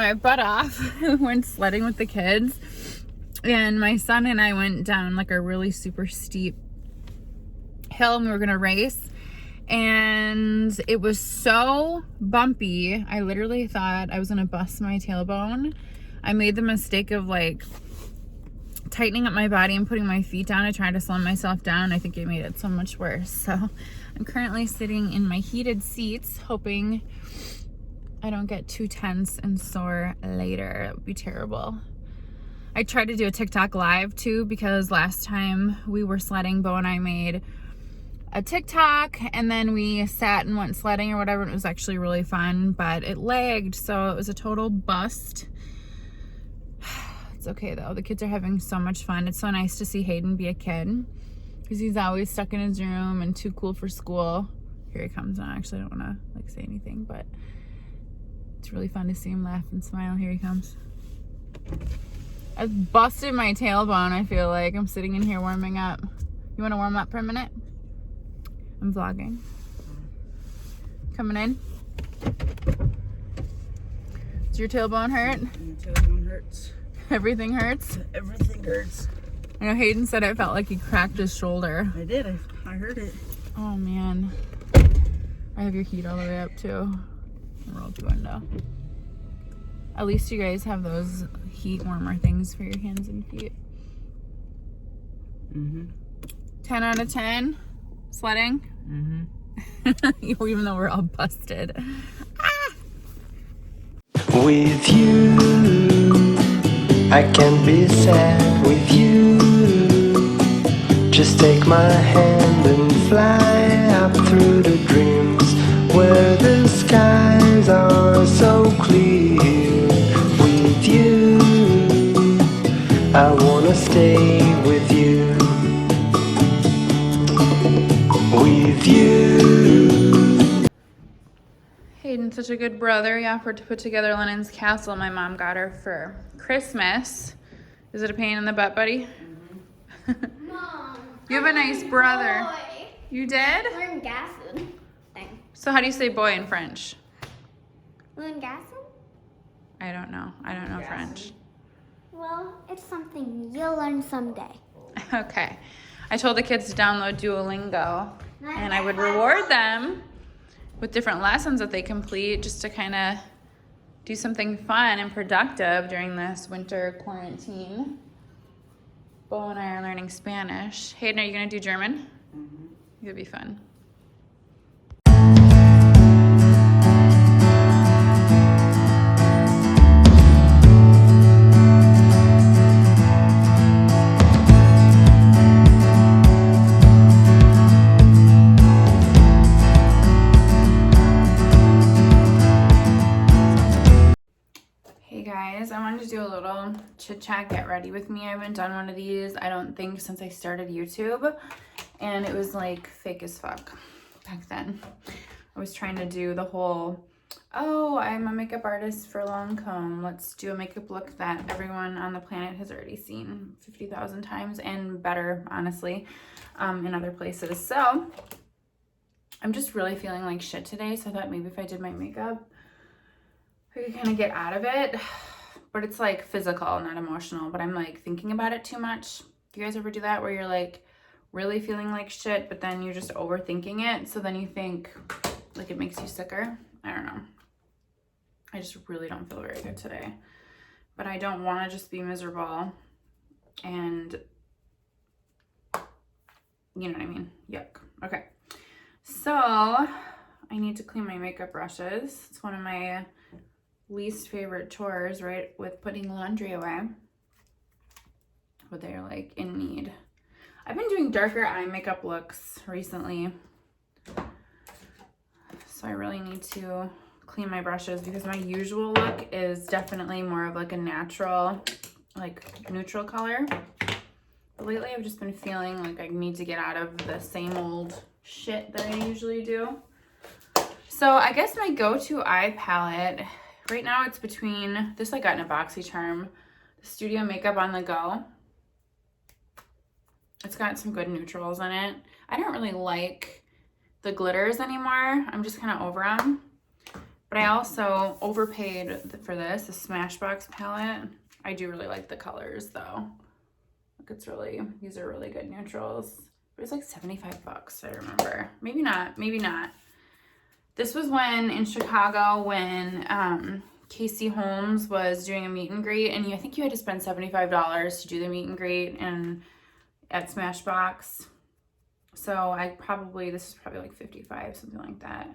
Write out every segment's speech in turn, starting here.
my butt off. Went sledding with the kids, and my son and I went down like a really super steep hill, and we were gonna race, and it was so bumpy. I literally thought I was gonna bust my tailbone. I made the mistake of like tightening up my body and putting my feet down. I tried to slow myself down. I think it made it so much worse. So I'm currently sitting in my heated seats, hoping I don't get too tense and sore later. That would be terrible. I tried to do a TikTok live too, because last time we were sledding, Bo and I made a TikTok, and then we sat and went sledding or whatever, and it was actually really fun, but it lagged, so it was a total bust. It's okay though, the kids are having so much fun. It's so nice to see Hayden be a kid, because he's always stuck in his room and too cool for school. Here he comes now. Actually, I don't want to like say anything, but it's really fun to see him laugh and smile. Here he comes. I've busted my tailbone. I feel like I'm sitting in here warming up. You want to warm up for a minute? I'm vlogging. Coming in. Does your tailbone hurt? My tailbone hurts. Everything hurts? Everything hurts. I know Hayden said it felt like he cracked his shoulder. I did. I heard it. Oh man. I have your heat all the way up too. Roll the window. At least you guys have those heat warmer things for your hands and feet. 10 out of 10 sledding. Even though we're all busted. With you, I can be sad with you. Just take my hand and fly up through the dreams where the skies are so clear. With you, I wanna stay with you. With you. Hayden's such a good brother. He offered to put together Lennon's castle my mom got her for Christmas. Is it a pain in the butt, buddy? Mom, You have a nice brother. boy. You did? Learn gassing thing. So how do you say boy in French? Learn gassing? I don't know. I don't know French. Well, it's something you'll learn someday. Okay. I told the kids to download Duolingo, and I would reward them with different lessons that they complete, just to kind of do something fun and productive during this winter quarantine. Bo and I are learning Spanish. Hayden, are you going to do German? It'll be fun. Hey guys, I wanted to do a little chit chat, get ready with me. I haven't done one of these, I don't think, since I started YouTube, and it was like fake as fuck back then. I was trying to do the whole, oh, I'm a makeup artist for Lancome, let's do a makeup look that everyone on the planet has already seen 50,000 times and better, honestly, in other places. So I'm just really feeling like shit today, so I thought maybe if I did my makeup I could kind of get out of it, but it's like physical, not emotional, but I'm like thinking about it too much. Do you guys ever do that where you're like really feeling like shit, but then you're just overthinking it, so then you think like it makes you sicker? I don't know. I just really don't feel very good today, but I don't want to just be miserable, and you know what I mean? Yuck. Okay, so I need to clean my makeup brushes. It's one of my least favorite chores, right, with putting laundry away, but they're like in need. I've been doing darker eye makeup looks recently, so I really need to clean my brushes, because my usual look is definitely more of like a natural, like neutral color, but lately I've just been feeling like I need to get out of the same old shit that I usually do. So I guess my go-to eye palette right now, it's between this I got in a BoxyCharm, the Studio Makeup on the Go. It's got some good neutrals in it. I don't really like the glitters anymore. I'm just kind of over them. But I also overpaid for this, the Smashbox palette. I do really like the colors though. Like it's really, these are really good neutrals. It was like 75 bucks, I remember. Maybe not, maybe not. This was when in Chicago when Casey Holmes was doing a meet and greet, and I think you had to spend $75 to do the meet and greet and at Smashbox. So this is probably like 55, something like that.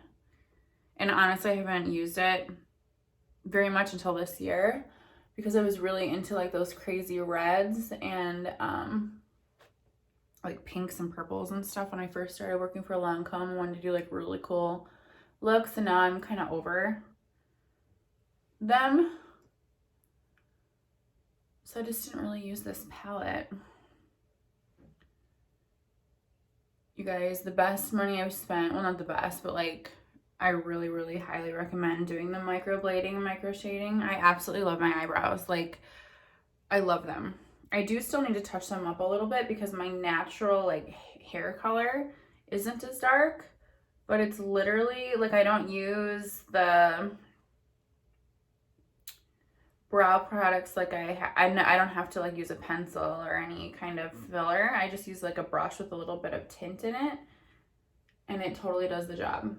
And honestly, I haven't used it very much until this year because I was really into like those crazy reds and like pinks and purples and stuff when I first started working for Lancome. I wanted to do like really cool looks, and now I'm kind of over them. So I just didn't really use this palette. You guys, the best money I've spent, well, not the best, but like I really, really highly recommend doing the microblading and micro shading. I absolutely love my eyebrows. Like, I love them. I do still need to touch them up a little bit because my natural like hair color isn't as dark, but it's literally like I don't use the brow products like I don't have to like use a pencil or any kind of filler. I just use like a brush with a little bit of tint in it, and it totally does the job.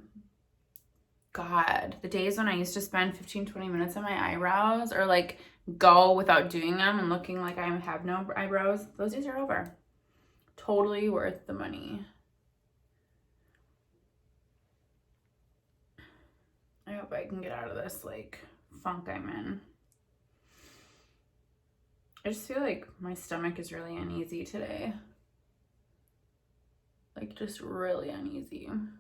God, the days when I used to spend 15-20 minutes on my eyebrows or like go without doing them and looking like I have no eyebrows, those days are over. Totally worth the money. I hope I can get out of this like funk I'm in. I just feel like my stomach is really uneasy today. Like just really uneasy. And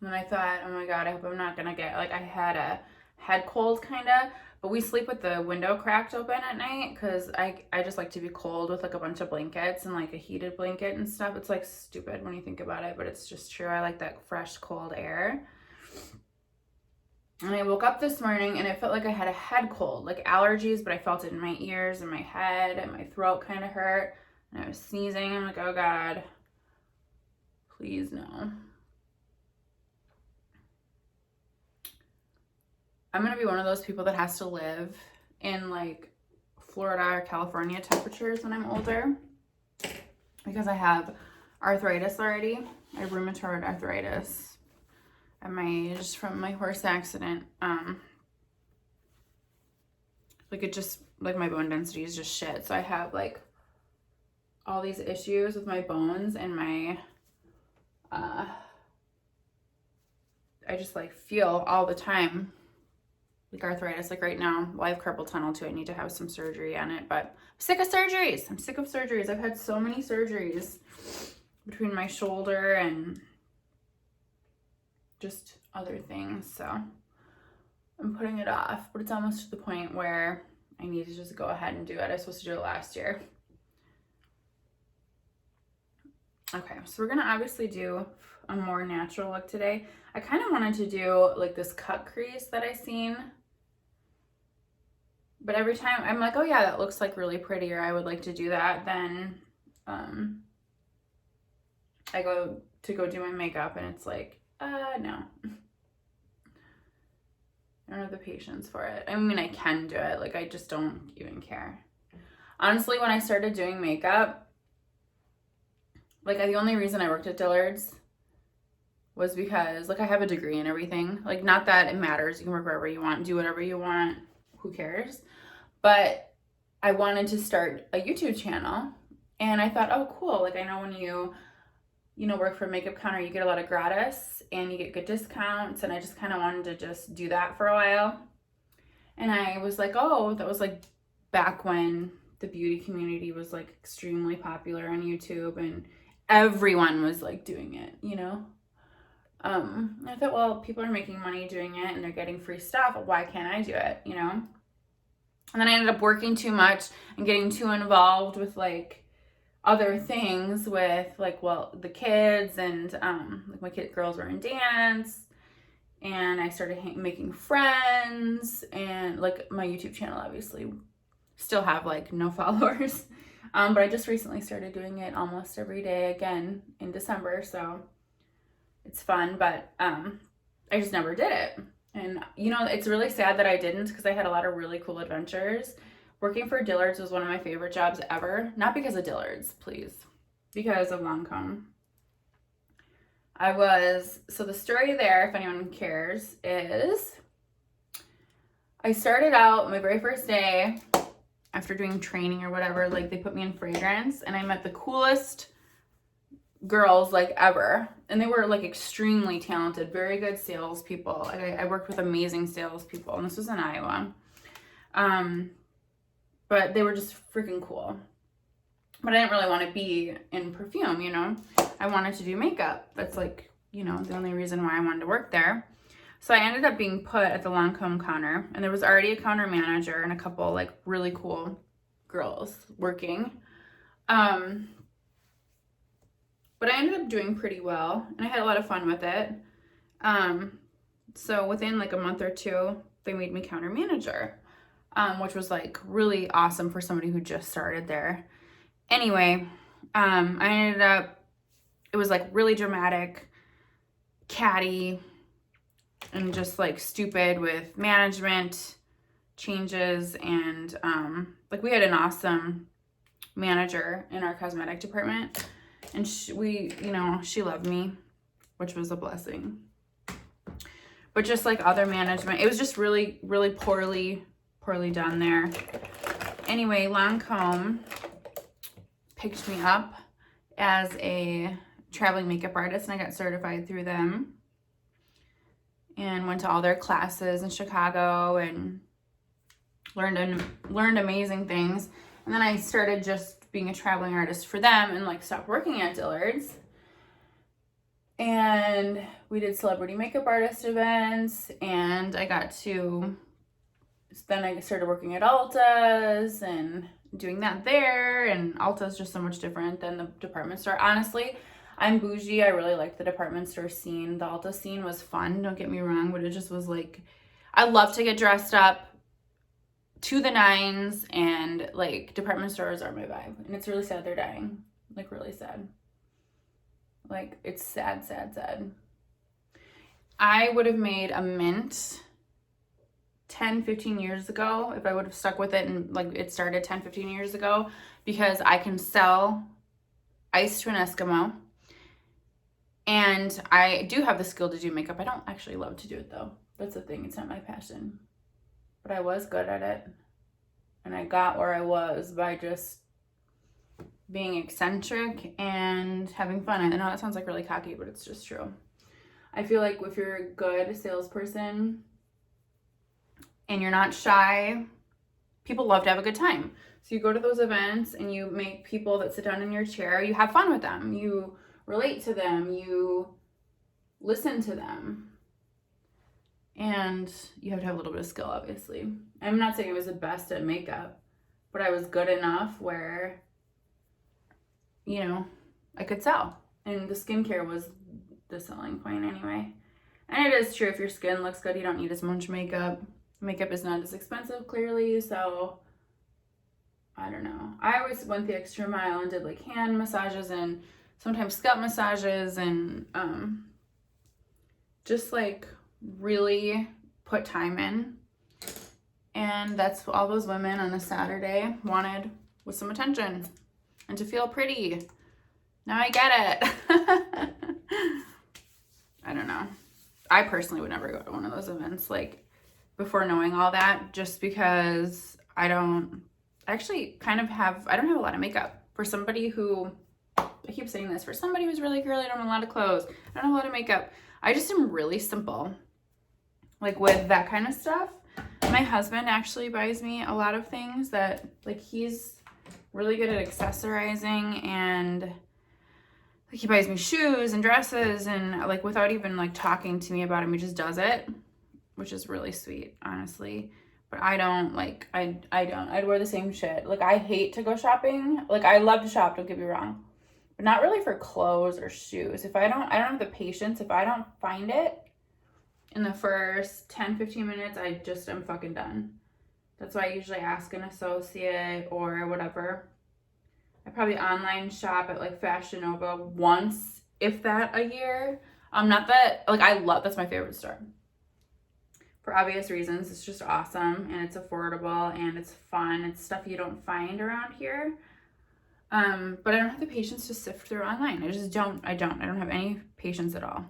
then I thought, oh my God, I hope I'm not gonna get, like I had a head cold kinda, but we sleep with the window cracked open at night because I just like to be cold with like a bunch of blankets and like a heated blanket and stuff. It's like stupid when you think about it, but it's just true. I like that fresh, cold air. And I woke up this morning and it felt like I had a head cold, like allergies, but I felt it in my ears and my head and my throat kind of hurt. And I was sneezing. I'm like, oh God, please no. I'm going to be one of those people that has to live in like Florida or California temperatures when I'm older because I have arthritis already. I have rheumatoid arthritis at my age from my horse accident. Like it just, like my bone density is just shit. So I have like all these issues with my bones and my, I just like feel all the time like arthritis. Like right now, well, I have carpal tunnel too. I need to have some surgery on it, but I'm sick of surgeries. I'm sick of surgeries. I've had so many surgeries between my shoulder and just other things. So I'm putting it off, but it's almost to the point where I need to just go ahead and do it. I was supposed to do it last year. Okay, so we're gonna obviously do a more natural look today. I kind of wanted to do like this cut crease that I seen, but every time I'm like, oh yeah, that looks like really pretty, or I would like to do that. Then I go do my makeup and it's like, no. I don't have the patience for it. I mean, I can do it. Like, I just don't even care. Honestly, when I started doing makeup, like, the only reason I worked at Dillard's was because, like, I have a degree and everything. Like, not that it matters. You can work wherever you want, do whatever you want. Who cares? But I wanted to start a YouTube channel. And I thought, oh, cool. Like, I know when you work for a makeup counter, you get a lot of gratis and you get good discounts. And I just kind of wanted to just do that for a while. And I was like, oh, that was like back when the beauty community was like extremely popular on YouTube and everyone was like doing it, you know? I thought, well, people are making money doing it and they're getting free stuff. Why can't I do it, you know? And then I ended up working too much and getting too involved with like other things with like, well, the kids and like my girls were in dance and I started making friends, and like my YouTube channel obviously still have like no followers. But I just recently started doing it almost every day again in December, so it's fun. But I just never did it. And, you know, it's really sad that I didn't because I had a lot of really cool adventures. Working for Dillard's was one of my favorite jobs ever. Not because of Dillard's, please. Because of Lancome. So the story there, if anyone cares, is I started out my very first day after doing training or whatever, like they put me in fragrance and I met the coolest girls like ever. And they were like extremely talented, very good salespeople. I worked with amazing salespeople, and this was in Iowa. But they were just freaking cool. But I didn't really want to be in perfume, you know. I wanted to do makeup. That's like, you know, the only reason why I wanted to work there. So I ended up being put at the Lancome counter, and there was already a counter manager and a couple like really cool girls working. But I ended up doing pretty well, and I had a lot of fun with it. So within like a month or two, they made me counter manager, which was like really awesome for somebody who just started there. Anyway, I ended up, it was like really dramatic, catty, and just like stupid with management changes. And like we had an awesome manager in our cosmetic department, and she loved me, which was a blessing. But just like other management, it was just really, really poorly done there. Anyway, Lancome picked me up as a traveling makeup artist, and I got certified through them and went to all their classes in Chicago and learned amazing things. And then I started just being a traveling artist for them and like stopped working at Dillard's. And we did celebrity makeup artist events, and then I started working at Ulta's and doing that there. And Ulta's just so much different than the department store. Honestly, I'm bougie. I really liked the department store scene. The Ulta scene was fun, don't get me wrong, but it just was like, I love to get dressed up to the nines, and like department stores are my vibe. And it's really sad they're dying. Like really sad. Like it's sad, sad, sad. I would have made a mint 10, 15 years ago if I would have stuck with it, and like it started 10, 15 years ago, because I can sell ice to an Eskimo. And I do have the skill to do makeup. I don't actually love to do it though. That's the thing. It's not my passion. But I was good at it. And I got where I was by just being eccentric and having fun. I know that sounds like really cocky, but it's just true. I feel like if you're a good salesperson and you're not shy, people love to have a good time. So you go to those events and you make people that sit down in your chair, you have fun with them. You relate to them. You listen to them. And you have to have a little bit of skill, obviously. I'm not saying I was the best at makeup, but I was good enough where, you know, I could sell. And the skincare was the selling point anyway. And it is true, if your skin looks good, you don't need as much makeup. Makeup is not as expensive, clearly, so I don't know. I always went the extra mile and did like hand massages and sometimes scalp massages, and just like really put time in. And that's what all those women on a Saturday wanted, was some attention and to feel pretty. Now I get it. I don't know. I personally would never go to one of those events like before knowing all that, just because I don't have a lot of makeup. For somebody who, I keep saying this, for somebody who's really girly, I don't have a lot of clothes, I don't have a lot of makeup. I just am really simple. Like with that kind of stuff. My husband actually buys me a lot of things that, like, he's really good at accessorizing, and like he buys me shoes and dresses, and like without even like talking to me about it, he just does it, which is really sweet, honestly. But I don't like, I'd wear the same shit. Like I hate to go shopping. Like I love to shop, don't get me wrong, but not really for clothes or shoes. I don't have the patience. If I don't find it in the first 10, 15 minutes, I'm fucking done. That's why I usually ask an associate or whatever. I probably online shop at like Fashion Nova once, if that, a year. Not that, like, that's my favorite store. For obvious reasons. It's just awesome, and it's affordable, and it's fun. It's stuff you don't find around here. But I don't have the patience to sift through online. I just don't. I don't have any patience at all.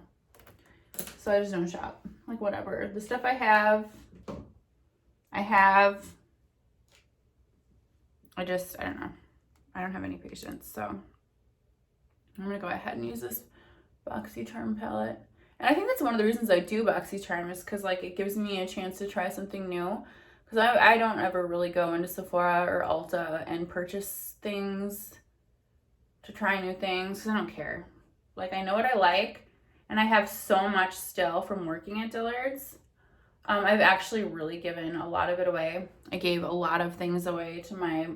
So I just don't shop. Like, whatever. The stuff I have. I don't know. I don't have any patience. So I'm going to go ahead and use this BoxyCharm palette. And I think that's one of the reasons I do BoxyCharm is because, like, it gives me a chance to try something new. Because I don't ever really go into Sephora or Ulta and purchase things to try new things because I don't care. Like, I know what I like, and I have so much still from working at Dillard's. I've actually really given a lot of it away. I gave a lot of things away to my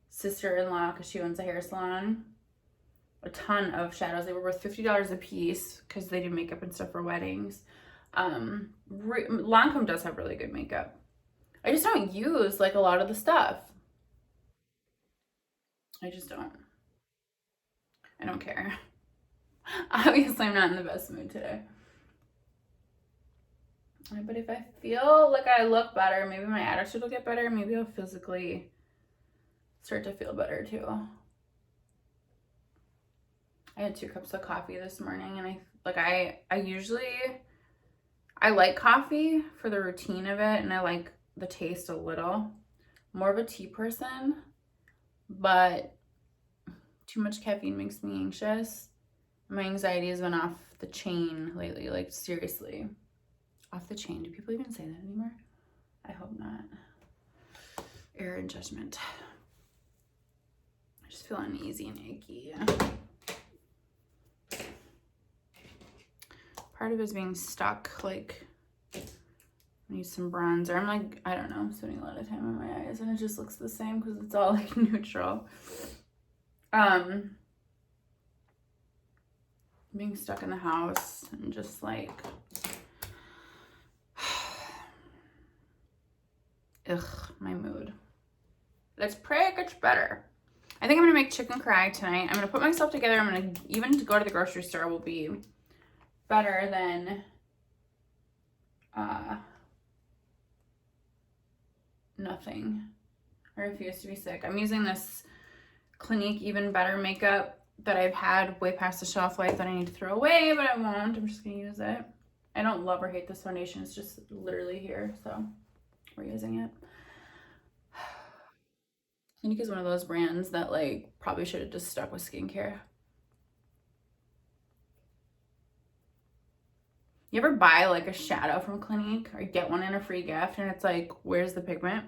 sister-in-law because she owns a hair salon. A ton of shadows. They were worth $50 a piece because they do makeup and stuff for weddings. Lancome does have really good makeup. I just don't use, like, a lot of the stuff. I just don't. I don't care. Obviously, I'm not in the best mood today. But if I feel like I look better, maybe my attitude will get better. Maybe I'll physically start to feel better too. I had 2 cups of coffee this morning, and I usually like coffee for the routine of it, and I like the taste a little. More of a tea person, but too much caffeine makes me anxious. My anxiety has been off the chain lately, like, seriously. Off the chain. Do people even say that anymore? I hope not. Error in judgment. I just feel uneasy and achy. Part of it is being stuck, like, I need some bronzer. I'm like, I don't know, I'm spending a lot of time on my eyes, and it just looks the same because it's all, like, neutral. Being stuck in the house and just, like, ugh, my mood. Let's pray it gets better. I think I'm gonna make chicken curry tonight. I'm gonna put myself together. I'm gonna, even to go to the grocery store will be better than nothing. I refuse to be sick. I'm using this Clinique Even Better makeup that I've had way past the shelf life that I need to throw away, but I won't. I'm just gonna use it. I don't love or hate this foundation. It's just literally here, so we're using it. Clinique is one of those brands that, like, probably should have just stuck with skincare. You ever buy, like, a shadow from Clinique or get one in a free gift and it's like, where's the pigment?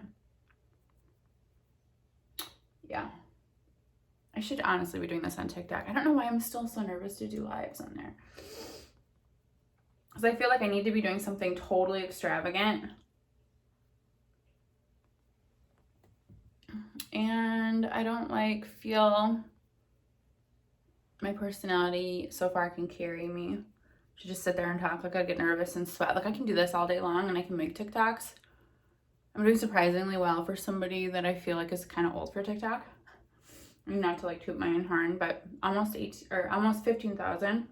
Yeah. I should honestly be doing this on TikTok. I don't know why I'm still so nervous to do lives on there. Because I feel like I need to be doing something totally extravagant. And I don't, like, feel my personality so far can carry me to just sit there and talk. Like, I get nervous and sweat. Like, I can do this all day long and I can make TikToks. I'm doing surprisingly well for somebody that I feel like is kind of old for TikTok. Not to, like, toot my own horn, but almost 15,000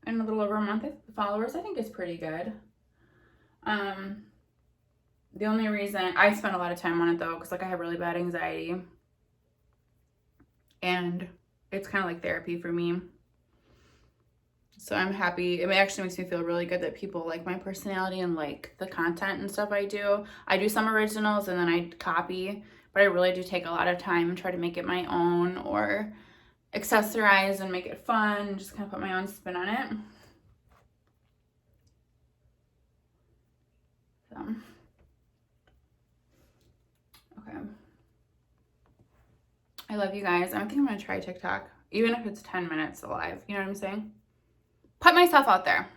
in a little over a month of followers. I think is pretty good. The only reason I spend a lot of time on it, though, because, like, I have really bad anxiety, and it's kind of like therapy for me. So I'm happy. It actually makes me feel really good that people like my personality and like the content and stuff I do. I do some originals and then I copy, but I really do take a lot of time and try to make it my own or accessorize and make it fun and just kind of put my own spin on it. So, okay. I love you guys. I think I'm going to try TikTok, even if it's 10 minutes alive. You know what I'm saying? Put myself out there.